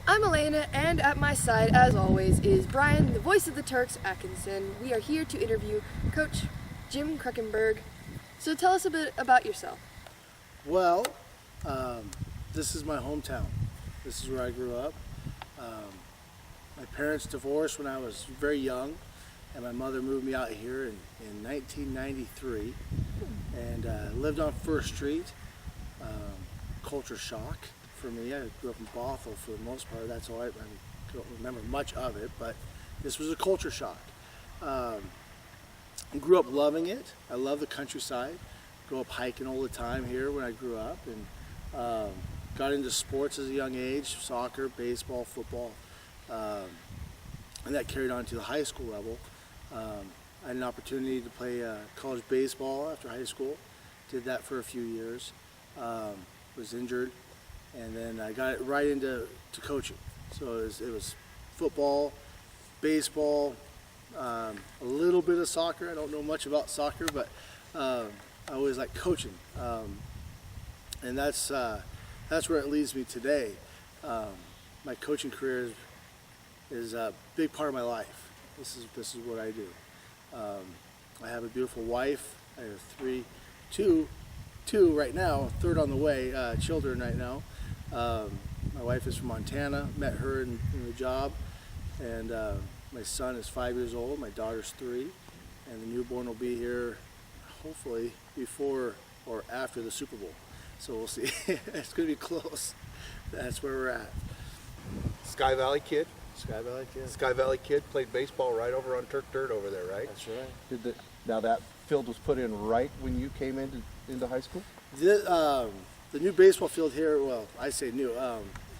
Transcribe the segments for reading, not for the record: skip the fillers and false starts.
I'm Elena, and at my side, as always, is Brian, the voice of the Turks, Atkinson. We are here to interview Coach Jim Krukenberg. So tell us a bit about yourself. Well, this is my hometown. This is where I grew up. My parents divorced when I was very young, and my mother moved me out here in 1993, and lived on First Street. Culture shock for me. I grew up in Bothell for the most part. That's all I don't remember much of it, but this was a culture shock. I grew up loving it. I love the countryside. Grew up hiking all the time here when I grew up, and got into sports as a young age, soccer, baseball, football, and that carried on to the high school level. I had an opportunity to play college baseball after high school. Did that for a few years. Was injured, and then I got right into coaching. So it was football, baseball, a little bit of soccer. I don't know much about soccer, but I always like coaching, and that's where it leads me today. My coaching career is a big part of my life. This is what I do. I have a beautiful wife. I have two right now, third on the way, children right now. My wife is from Montana, met her in the job, and my son is 5 years old, my daughter's 3, and the newborn will be here hopefully before or after the Super Bowl. So we'll see. It's going to be close. That's where we're at. Sky Valley kid. Sky Valley kid. Sky Valley kid played baseball right over on Turk Dirt over there, right? That's right. Now that field was put in right when you came into high school? The new baseball field here, well, I say new,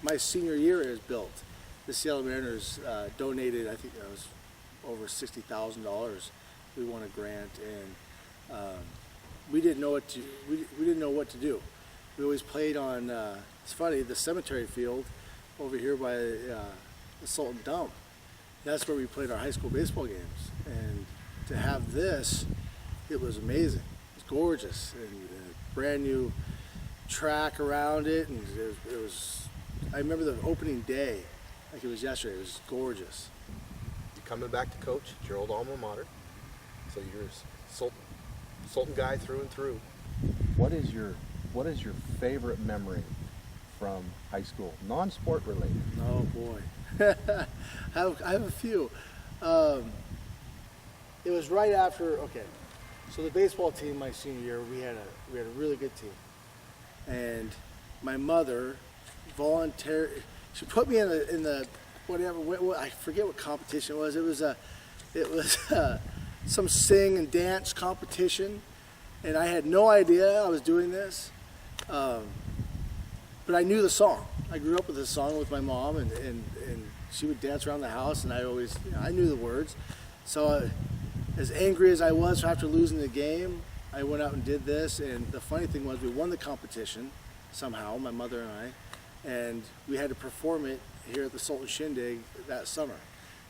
my senior year is built. The Seattle Mariners donated, I think that was over $60,000. We won a grant, and we didn't know what to do. We always played on, it's funny, the cemetery field over here by the Sultan Dump. That's where we played our high school baseball games. And to have this, it was amazing. It was gorgeous, and a brand new track around it, and it was, I remember the opening day, like it was yesterday. It was gorgeous. You coming back to coach at your old alma mater, so you're a Sultan guy through and through. What is your favorite memory from high school, non-sport related? Oh boy, I have a few. It was right after. Okay, so the baseball team my senior year, we had a really good team, and my mother volunteered. She put me in the whatever. I forget what competition it was. It was some sing and dance competition, and I had no idea I was doing this. But I knew the song. I grew up with this song with my mom, and she would dance around the house, and I knew the words. So as angry as I was after losing the game, I went out and did this, and the funny thing was we won the competition somehow, my mother and I, and we had to perform it here at the Sultan Shindig that summer.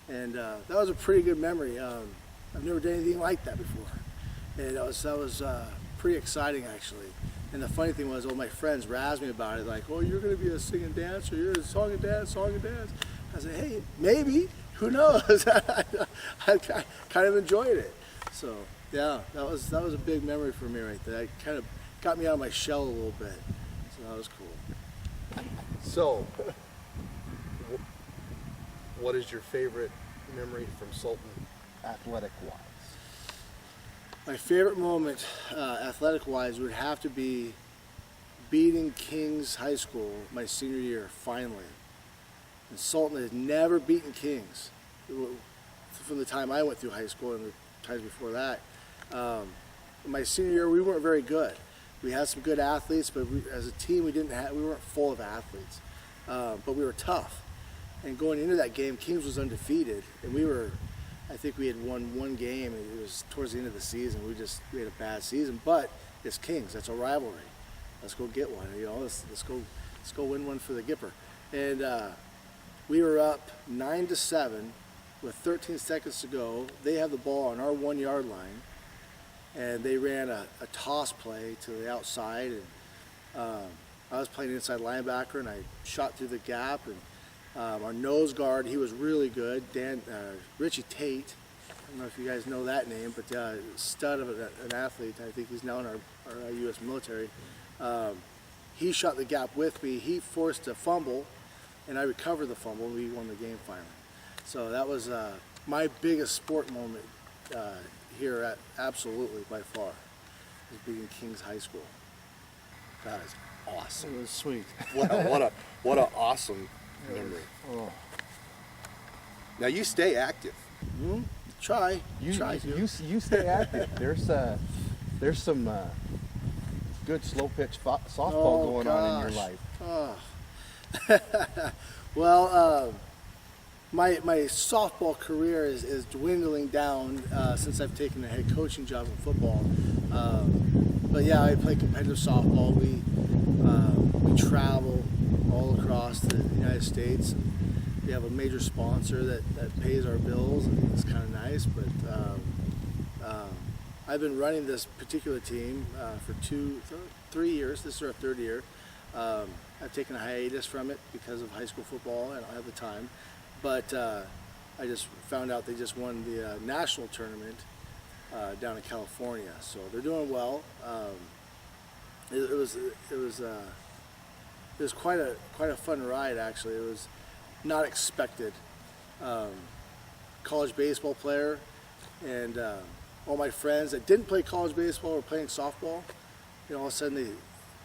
And that was a pretty good memory. I've never done anything like that before. And that was pretty exciting, actually. And the funny thing was, all my friends razzed me about it, like, oh, you're going to be a sing and dance, or you're a song and dance. I said, hey, maybe, who knows? I kind of enjoyed it. So, yeah, that was a big memory for me right there. It kind of got me out of my shell a little bit. So that was cool. So, what is your favorite memory from Sultan? Athletic-wise. My favorite moment, athletic-wise, would have to be beating Kings High School my senior year, finally. And Sultan had never beaten Kings from the time I went through high school and the times before that. My senior year, we weren't very good. We had some good athletes, but as a team, we weren't full of athletes. But we were tough. And going into that game, Kings was undefeated, and I think we had won one game, and it was towards the end of the season. We had a bad season, but it's Kings. That's a rivalry. Let's go get one. Let's go win one for the Gipper. And we were up 9-7 with 13 seconds to go. They have the ball on our 1 yard line, and they ran a toss play to the outside. And I was playing inside linebacker, and I shot through the gap, and Our nose guard, he was really good. Richie Tate, I don't know if you guys know that name, but stud of an athlete. I think he's now in our U.S. military. He shot the gap with me. He forced a fumble, and I recovered the fumble, and we won the game finally. So that was my biggest sport moment here, absolutely by far, is being Kings High School. That is awesome. It was sweet. What a awesome memory. Oh. Now you stay active. Mm-hmm. Try You to. stay active. There's some good slow pitch softball going on in your life. Oh. Well, my softball career is dwindling down since I've taken a head coaching job in football. But yeah, I play competitive softball. We travel all across the United States. We have a major sponsor that pays our bills, and it's kind of nice. But I've been running this particular team for 3 years. This is our third year. I've taken a hiatus from it because of high school football. I don't have the time. But I just found out they just won the national tournament down in California, so they're doing well. It was quite a fun ride, actually. It was not expected. College baseball player, and all my friends that didn't play college baseball were playing softball. You know, all of a sudden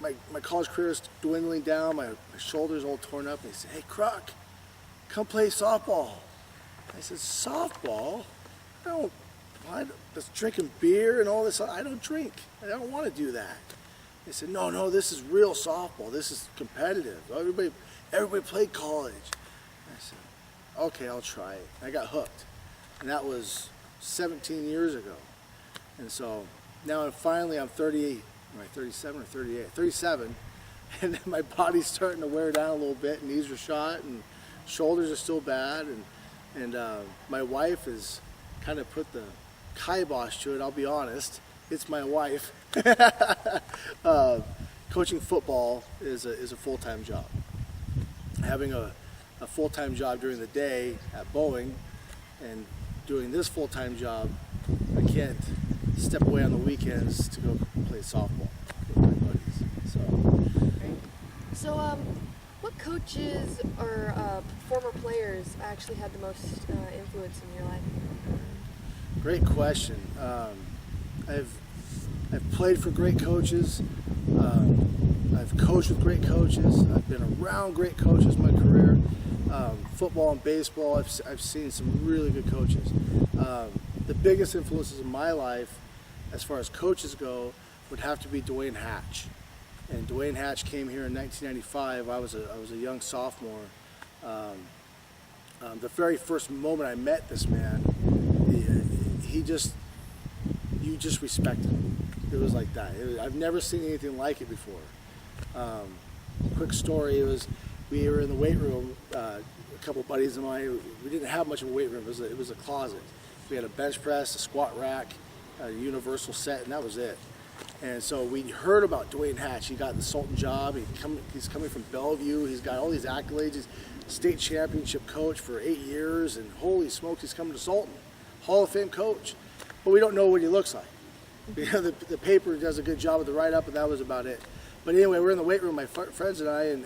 my college career is dwindling down. My shoulders all torn up. And they said, "Hey, Kruk, come play softball." I said, "Softball? I was drinking beer and all this. I don't drink. I don't want to do that." They said, no, this is real softball. This is competitive. Everybody played college. I said, okay, I'll try it. I got hooked. And that was 17 years ago. And so now I'm 38. Am I 37 or 38? 37. And my body's starting to wear down a little bit. Knees are shot and shoulders are still bad. And my wife has kind of put the kibosh to it, I'll be honest. It's my wife. Coaching football is a full-time job. Having a full-time job during the day at Boeing and doing this full-time job, I can't step away on the weekends to go play softball with my buddies. So, what coaches or former players actually had the most influence in your life? Great question. I've played for great coaches. I've coached with great coaches. I've been around great coaches in my career. Football and baseball, I've seen some really good coaches. The biggest influences in my life, as far as coaches go, would have to be Dwayne Hatch. And Dwayne Hatch came here in 1995. I was a young sophomore. The very first moment I met this man, you just respect him. It was like that. I've never seen anything like it before. Quick story, we were in the weight room, a couple buddies of mine. We didn't have much of a weight room. It was a closet. We had a bench press, a squat rack, a universal set, and that was it. And so we heard about Dwayne Hatch. He got the Sultan job. He's coming from Bellevue. He's got all these accolades. He's state championship coach for 8 years, and holy smokes, he's coming to Sultan. Hall of Fame coach. But we don't know what he looks like. The paper does a good job of the write-up, and that was about it. But anyway, we're in the weight room, my friends and I, and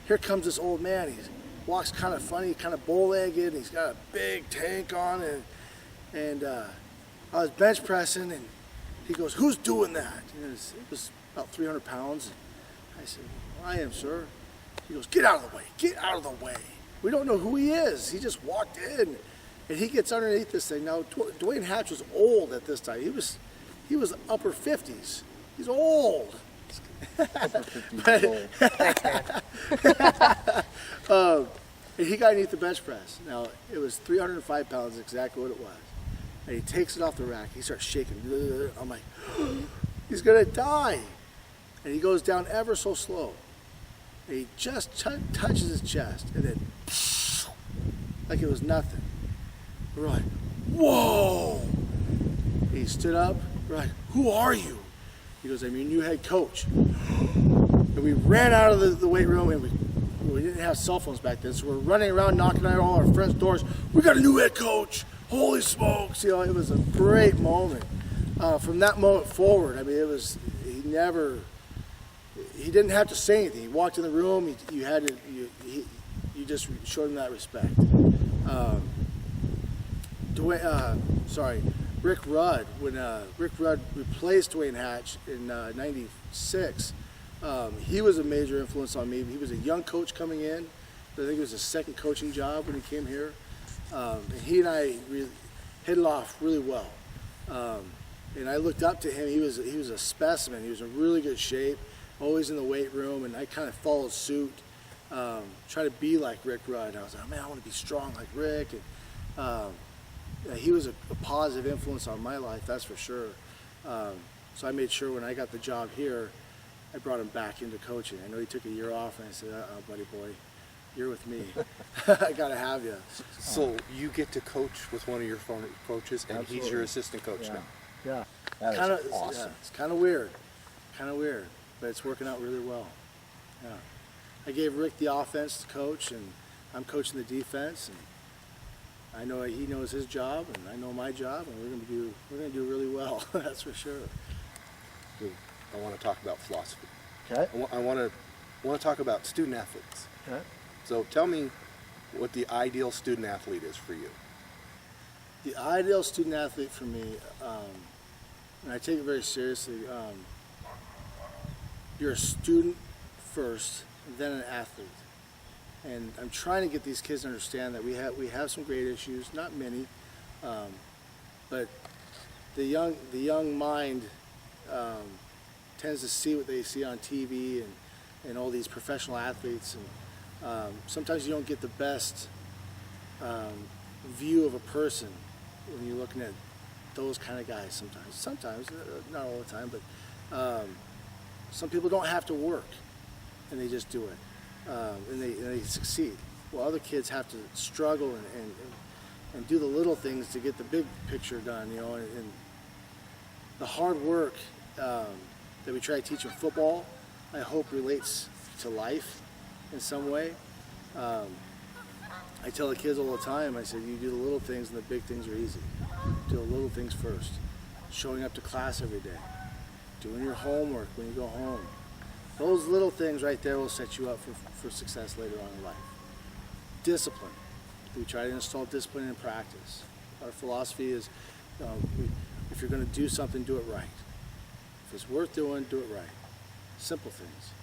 here comes this old man. He walks kind of funny, kind of bow-legged, and he's got a big tank on, and I was bench pressing, and he goes, "Who's doing that?" And it was about 300 pounds. I said, "Well, I am, sir." He goes, "Get out of the way, get out of the way." We don't know who he is. He just walked in, and he gets underneath this thing. Now, Dwayne Hatch was old at this time. He was upper 50s. He's old. Upper 50s and he got underneath the bench press. Now, it was 305 pounds, exactly what it was. And he takes it off the rack. He starts shaking. I'm like, he's going to die. And he goes down ever so slow. And he just touches his chest. And then, like it was nothing. We're like, whoa. And he stood up. We're like, who are you? He goes, "I'm your new head coach." And we ran out of the weight room and we we didn't have cell phones back then, so we're running around knocking on all our friends' doors. We got a new head coach. Holy smokes! It was a great moment. From that moment forward, I mean, he didn't have to say anything. He walked in the room. You just showed him that respect. Rick Rudd, when Rick Rudd replaced Dwayne Hatch in '96, he was a major influence on me. He was a young coach coming in. I think it was his second coaching job when he came here. And he and I really hit it off really well. And I looked up to him. He was a specimen. He was in really good shape, always in the weight room, and I kind of followed suit, try to be like Rick Rudd. I was like, man, I want to be strong like Rick. And he was a positive influence on my life, that's for sure. So I made sure when I got the job here, I brought him back into coaching. I know he took a year off, and I said, buddy boy, you're with me. I got to have you. So you get to coach with one of your former coaches, and he's your assistant coach now. Yeah, that is awesome. Yeah, it's kind of weird, but it's working out really well. Yeah, I gave Rick the offense to coach, and I'm coaching the defense, and I know he knows his job, and I know my job, and we're gonna do really well. That's for sure. I want to talk about philosophy. Okay. I want to talk about student athletes. Okay. So tell me what the ideal student athlete is for you. The ideal student athlete for me, and I take it very seriously, you're a student first, then an athlete. And I'm trying to get these kids to understand that we have some great issues, not many, but the young mind tends to see what they see on TV and all these professional athletes, and sometimes you don't get the best view of a person when you're looking at those kind of guys. Sometimes, not all the time, but some people don't have to work, and they just do it, and they succeed. Well, other kids have to struggle and do the little things to get the big picture done, and the hard work that we try to teach in football, I hope relates to life in some way. I tell the kids all the time, I said, you do the little things and the big things are easy. Do the little things first. Showing up to class every day. Doing your homework when you go home. Those little things right there will set you up for success later on in life. Discipline. We try to install discipline in practice. Our philosophy is, if you're going to do something, do it right. If it's worth doing, do it right. Simple things.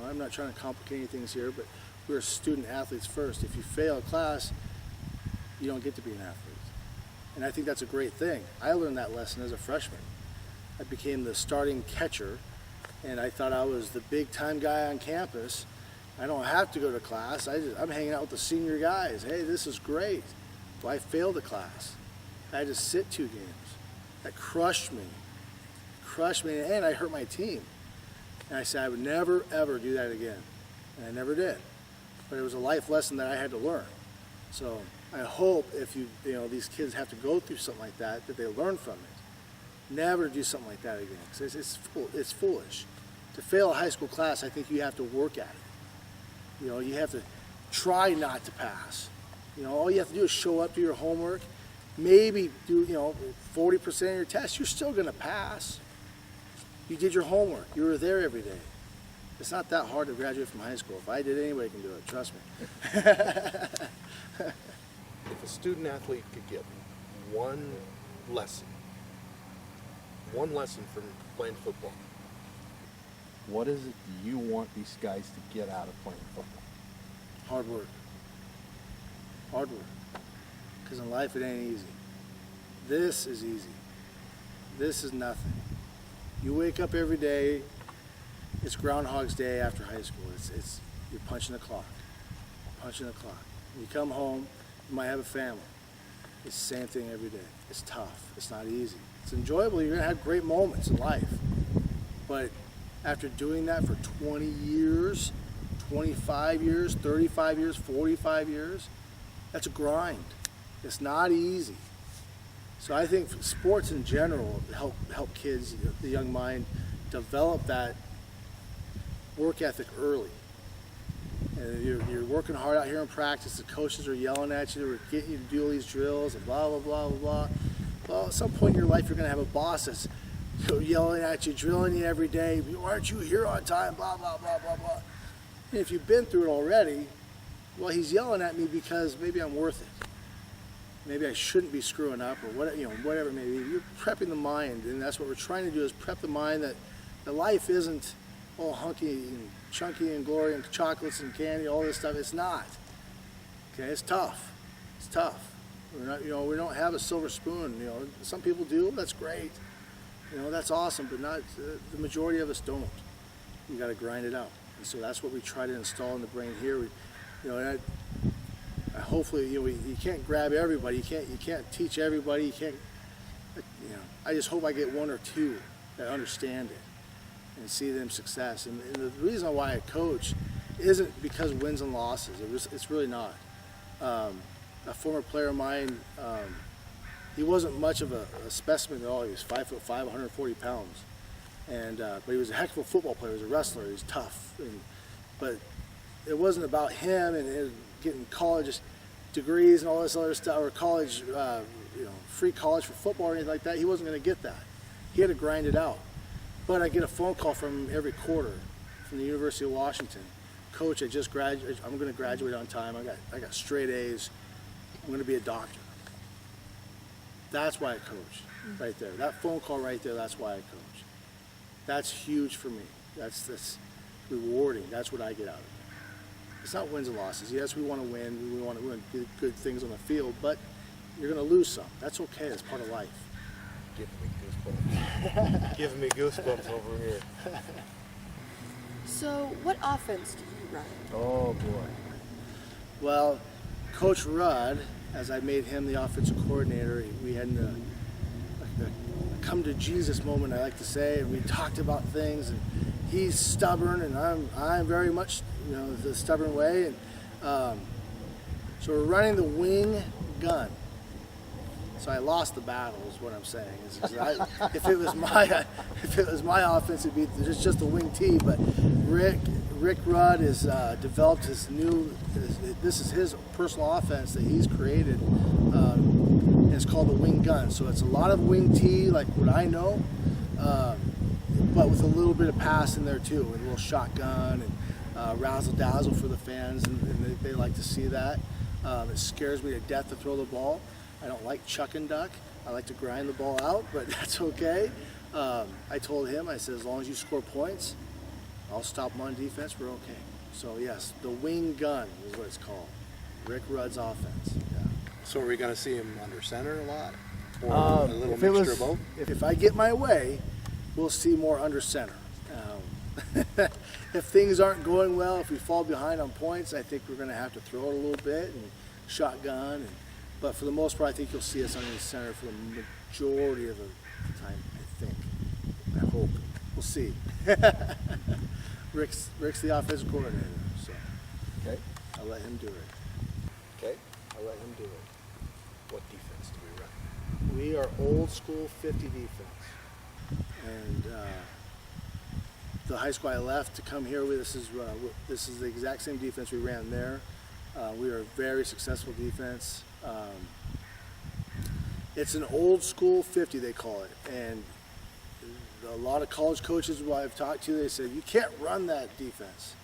I'm not trying to complicate any things here, but we're student athletes first. If you fail a class, you don't get to be an athlete. And I think that's a great thing. I learned that lesson as a freshman. I became the starting catcher, and I thought I was the big time guy on campus. I don't have to go to class. I'm hanging out with the senior guys. Hey, this is great. Well, I failed a class. I had to sit 2 games. That crushed me, and I hurt my team. And I said I would never, ever do that again. And I never did. But it was a life lesson that I had to learn. So I hope if these kids have to go through something like that they learn from it. Never do something like that again. Because it's foolish. To fail a high school class, I think you have to work at it. You have to try not to pass. All you have to do is show up, do your homework, maybe do 40% of your tests. You're still going to pass. You did your homework. You were there every day. It's not that hard to graduate from high school. If I did, anybody can do it. Trust me. If a student athlete could get one lesson from playing football, what is it you want these guys to get out of playing football? Hard work. Hard work. Because in life it ain't easy. This is easy. This is nothing. You wake up every day, it's Groundhog's Day after high school. It's you're punching the clock. Punching the clock. When you come home, you might have a family. It's the same thing every day. It's tough. It's not easy. It's enjoyable. You're going to have great moments in life. But after doing that for 20 years, 25 years, 35 years, 45 years, that's a grind. It's not easy. So I think sports in general help kids, the young mind, develop that work ethic early. And you're working hard out here in practice. The coaches are yelling at you. They're getting you to do all these drills and blah, blah, blah, blah, blah. Well, at some point in your life, you're going to have a boss that's yelling at you, drilling you every day. Why aren't you here on time? Blah, blah, blah, blah, blah. And if you've been through it already, well, he's yelling at me because maybe I'm worth it. Maybe I shouldn't be screwing up or whatever it may be. You're prepping the mind, and that's what we're trying to do, is prep the mind that life isn't all hunky and chunky and glory and chocolates and candy, all this stuff. It's not. Okay, it's tough. It's tough. We're not, we don't have a silver spoon. Some people do. That's great. That's awesome, but not the majority of us don't. You got to grind it out, and so that's what we try to install in the brain here. Hopefully, you can't grab everybody. You can't teach everybody. You can't. I just hope I get one or two that understand it and see them success. And the reason why I coach isn't because of wins and losses. It's really not. A former player of mine, he wasn't much of a specimen at all. He was 5'5", 140 pounds, but he was a heck of a football player. He was a wrestler. He was tough, but it wasn't about him and getting college degrees and all this other stuff, or college, free college for football or anything like that. He wasn't going to get that. He had to grind it out. But I get a phone call from him every quarter from the University of Washington. Coach, I just graduated. I'm going to graduate on time. I got straight A's. I'm going to be a doctor. That's why I coach, right there. That phone call right there, that's why I coach. That's huge for me. That's rewarding. That's what I get out of it. It's not wins and losses. Yes, we want to win. We want to do good things on the field, but you're going to lose some. That's okay. That's part of life. Giving me goosebumps. Giving me goosebumps over here. So, what offense do you run? Oh boy. Well, Coach Rudd, as I made him the offensive coordinator, we had a come to Jesus moment, I like to say, and we talked about things. And he's stubborn, and I'm very much the stubborn way. And so we're running the wing gun. So I lost the battle, is what I'm saying. If it was my offense, it'd be just the wing T. But Rick Rudd has developed his this is his personal offense that he's created. And it's called the wing gun. So it's a lot of wing T, like what I know, but with a little bit of pass in there too, and a little shotgun and razzle dazzle for the fans, and they like to see that. It scares me to death to throw the ball. I don't like chuck and duck. I like to grind the ball out, but that's okay. I told him, I said, as long as you score points, I'll stop them on defense, we're okay. So yes, the wing gun is what it's called. Rick Rudd's offense. Yeah. So are we going to see him under center a lot? Or a little mixture of both? If I get my way, we'll see more under center. If things aren't going well, if we fall behind on points, I think we're going to have to throw it a little bit and shotgun. But for the most part, I think you'll see us under the center for the majority of the time, I think. I hope. We'll see. Rick's the offensive coordinator, so Okay. I'll let him do it. Okay, I'll let him do it. What defense do we run? We are old school 50 defense. And the high school I left to come here with, this is the exact same defense we ran there. We are a very successful defense. It's an old school 50, they call it. And a lot of college coaches who I've talked to, they said, you can't run that defense.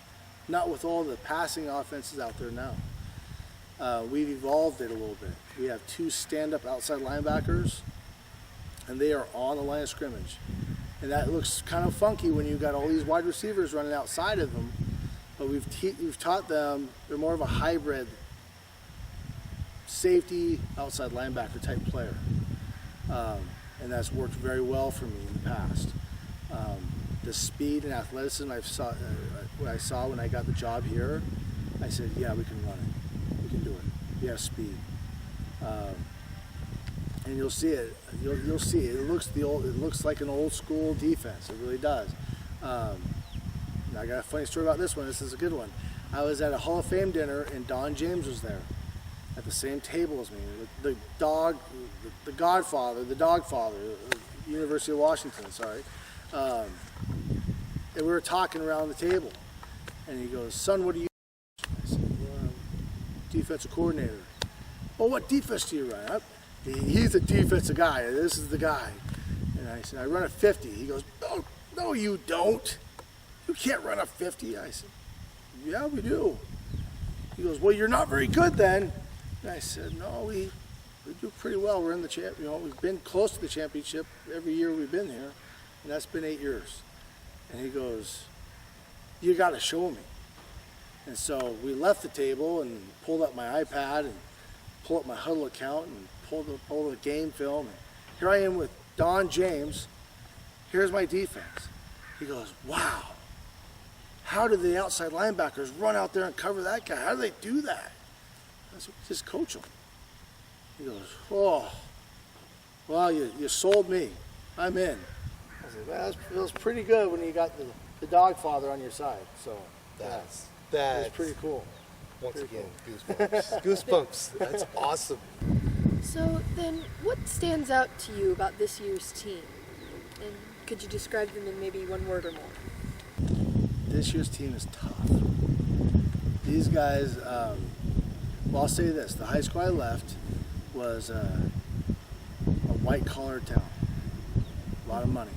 Not with all the passing offenses out there now. We've evolved it a little bit. We have 2 stand-up outside linebackers, and they are on the line of scrimmage. And that looks kind of funky when you've got all these wide receivers running outside of them. But we've taught them, they're more of a hybrid safety, outside linebacker type player. And that's worked very well for me in the past. The speed and athleticism I saw when I got the job here, I said, yeah, we can run it. We can do it. We have speed. And you'll see it. You'll see it. It looks like an old school defense. It really does. I got a funny story about this one. This is a good one. I was at a Hall of Fame dinner, and Don James was there at the same table as me. The dog father, University of Washington, sorry. And we were talking around the table, and he goes, son, what do you defensive coordinator. Well, what defense do you run? He's a defensive guy. This is the guy. And I said, I run a 50. He goes, no, you don't. You can't run a 50. I said, yeah, we do. He goes, well, you're not very good then. And I said, no, we do pretty well. We're in the champ. We've been close to the championship every year we've been here, and that's been 8 years. And he goes, you got to show me. And so we left the table and pulled up my iPad and pulled up my Huddle account and pulled the game film. And here I am with Don James. Here's my defense. He goes, wow. How did the outside linebackers run out there and cover that guy? How do they do that? I said, just coach them. He goes, oh, well, you sold me. I'm in. I said, well, that feels pretty good when you got the dog father on your side. So That's pretty cool. Once Pretty again, goosebumps. Goosebumps. That's awesome. So then, what stands out to you about this year's team? And could you describe them in maybe one word or more? This year's team is tough. These guys, well, I'll say this. The high school I left was a white-collar town. A lot of money.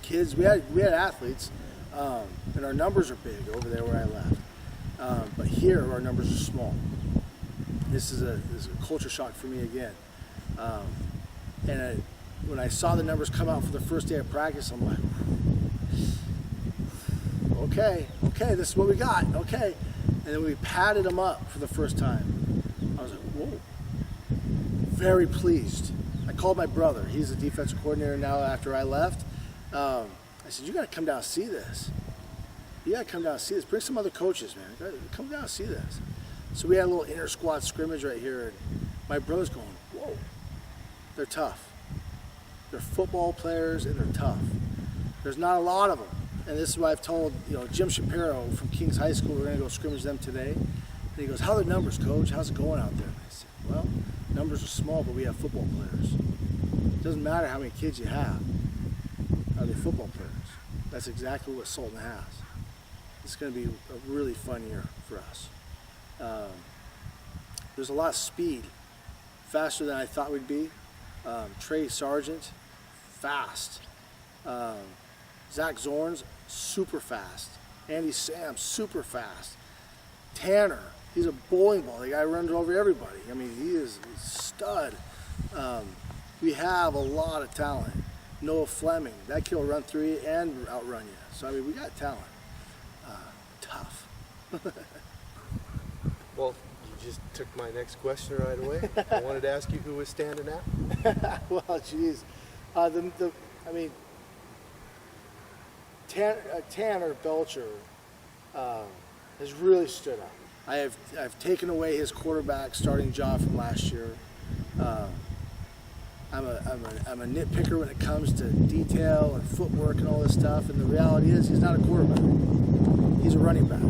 Kids, we had athletes, and our numbers are big over there where I left. But here, our numbers are small. This is a culture shock for me again. When I saw the numbers come out for the first day of practice, I'm like, okay, this is what we got, okay. And then we padded them up for the first time. I was like, whoa, very pleased. I called my brother. He's the defensive coordinator now after I left. I said, you got to come down and see this. You got to come down and see this. Bring some other coaches, man. Come down and see this. So we had a little inter-squad scrimmage right here, and my brother's going, whoa, they're tough. They're football players, and they're tough. There's not a lot of them. And this is what I've told, Jim Shapiro from Kings High School, we're going to go scrimmage them today. And he goes, how are the numbers, Coach? How's it going out there? And I said, well, numbers are small, but we have football players. It doesn't matter how many kids you have. Are they football players? That's exactly what Sultan has. It's going to be a really fun year for us. There's a lot of speed, faster than I thought we'd be. Trey Sargent, fast. Zach Zorns, super fast. Andy Sam, super fast. Tanner, he's a bowling ball. The guy runs over everybody. I mean, he is a stud. We have a lot of talent. Noah Fleming, that kid will run through you and outrun you. So, I mean, we got talent. Tough. Well, you just took my next question right away. I wanted to ask you who was standing out. Well, geez. Tanner Belcher has really stood out. I've taken away his quarterback starting job from last year. I'm a nitpicker when it comes to detail and footwork and all this stuff, and the reality is he's not a quarterback. He's a running back.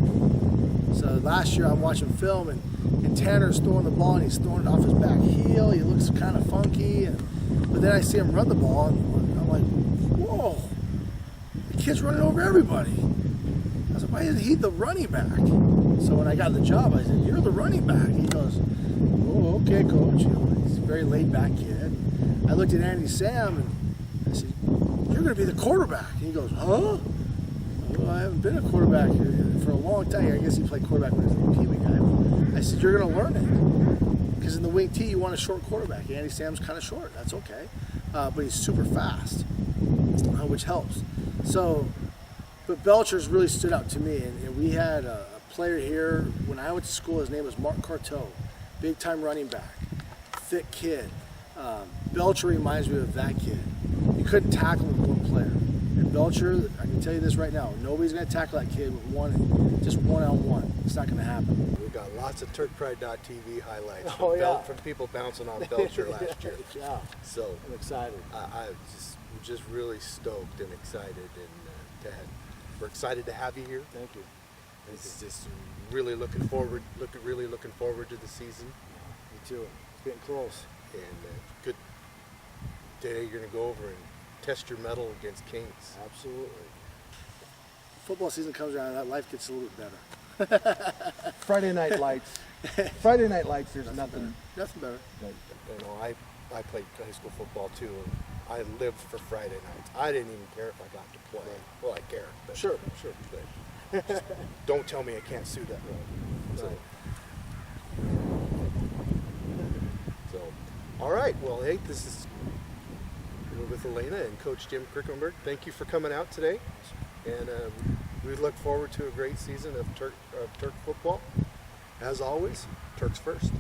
So last year I'm watching film, and Tanner's throwing the ball, and he's throwing it off his back heel. He looks kind of funky, but then I see him run the ball, and I'm like, whoa, the kid's running over everybody. I was like, why isn't he the running back? So when I got the job, I said, you're the running back. He goes, oh, okay, coach. He's a very laid-back kid. I looked at Andy Sam, and I said, you're going to be the quarterback. And he goes, huh? Well, I haven't been a quarterback for a long time. I guess he played quarterback when he was a Pee Wee guy. I said, you're going to learn it. Because in the wing T, you want a short quarterback. Andy Sam's kind of short. That's okay. But he's super fast, which helps. So, but Belcher's really stood out to me. And we had a player here, when I went to school, his name was Mark Carteau. Big-time running back. Thick kid. Belcher reminds me of that kid. You couldn't tackle him with one player. And Belcher, I can tell you this right now, nobody's going to tackle that kid with just one-on-one. It's not going to happen. We got lots of TurkPride.tv highlights from people bouncing on Belcher last year. Yeah. So I'm excited. I'm just really stoked and excited, and we're excited to have you here. Thank you. It's just really looking forward to the season. Me too. It's getting close. And good day you're going to go over and test your mettle against Kings. Absolutely. Football season comes around, that life gets a little bit better. Friday Night Lights. Friday Night Lights. There's nothing. Nothing better. You know, I played high school football too, and I lived for Friday nights. I didn't even care if I got to play. Well, I care. But Sure. But just don't tell me I can't sue that road. So, all right. Well, hey, this is we're with Elena and Coach Jim Krukenberg. Thank you for coming out today, and we look forward to a great season of Turk football. As always, Turks first.